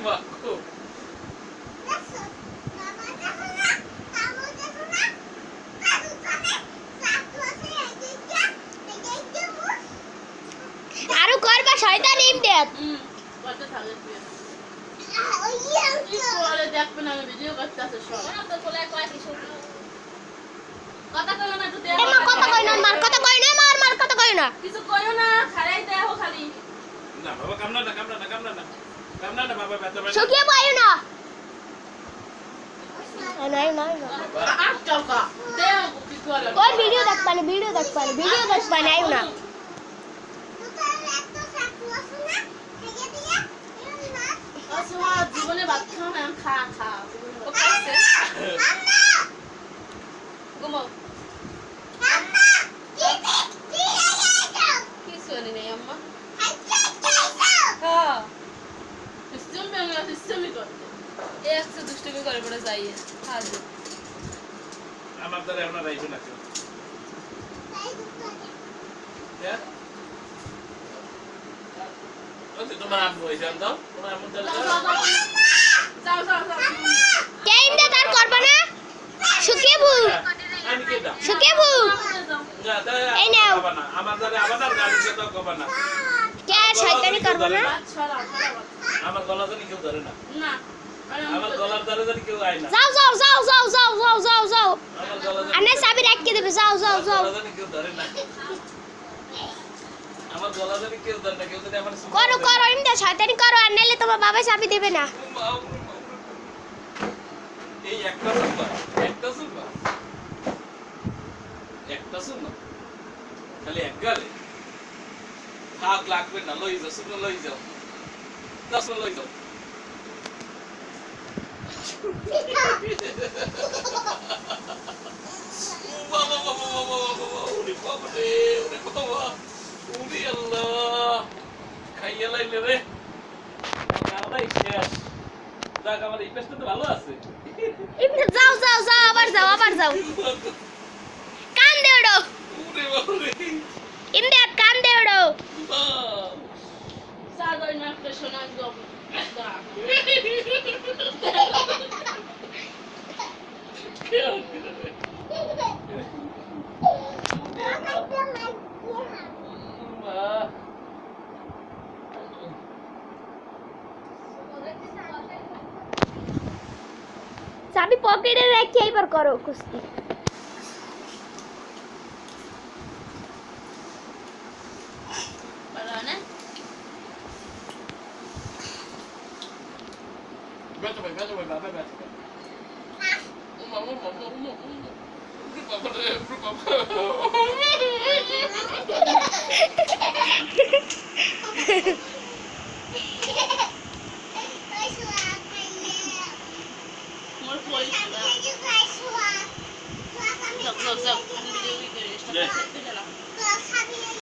Baku আরো করবা শয়তান ইমদাদ কত থাকে কি করে দেখবে না আমি ভিডিও করতেছে সব তো বলে কয় কিছু কথা কইও না তো দেখ এমা কথা কই না মার কথা কই না মার কথা কই না কিছু কইও না খারাই দেও খালি না বাবা কামনা না বাবা ব্যথা পায় শুকিয়ে পাইও না নাই আট টাকা দেও কি করে ওই ভিডিও দেখবানি আইও না আসলে জীবনে ভাত খাও না খা ও খাইছে ঘুমাও কিছু নেই আম্মা হ্যাঁ সিস্টেমই করতে একটু দুষ্টুমি করে পড়ে যাইয়ে হাজে আমার দ্বারা এখন রাইছো না কেউ তোমার আম্মু হয়েছে দাও তোমার আম্মু যাও কে ইমদাদ আর করবা না শুকিয়ে ভু আমি কে দাও না তাই এই নাও। আমার দ্বারা আবার আর গালি দিয়ে দাও কবা না কে শয়তানি করবা না ছড়া আমার গলা জানি কেউ ধরে না না আমার গলার দ্বারা জানি কেউ আয় না যাও আমার গলা জানি আনে চাবি রাখকে দেবে যাও আমার গলা জানি কেউ ধরে না আমার গলা জানি কেউ ধরে না কেউ যদি আমার করো ইমদাদ শয়তানি করো আর নাইলে তোমার বাবা চাবি দেবে না এই একটা শুনবা খালি এক গালে থাক লাগবে না লই যাও শুনো লই যাও দশ লই যাও উনি আল্লাহ খাইয়া লাইলে রে খাওয়াই শেষ যাক আমার এই পেছটা তো ভালো আছে ইমদাদ যাও আবার যাও কান দে ওড়ো উরে বাবারে ইমদাদ কান দে ওড়ো সাগর না শোনা গপ চাবি পকেটে রেখে এবার করো কুস্তি Beto, vai. Look.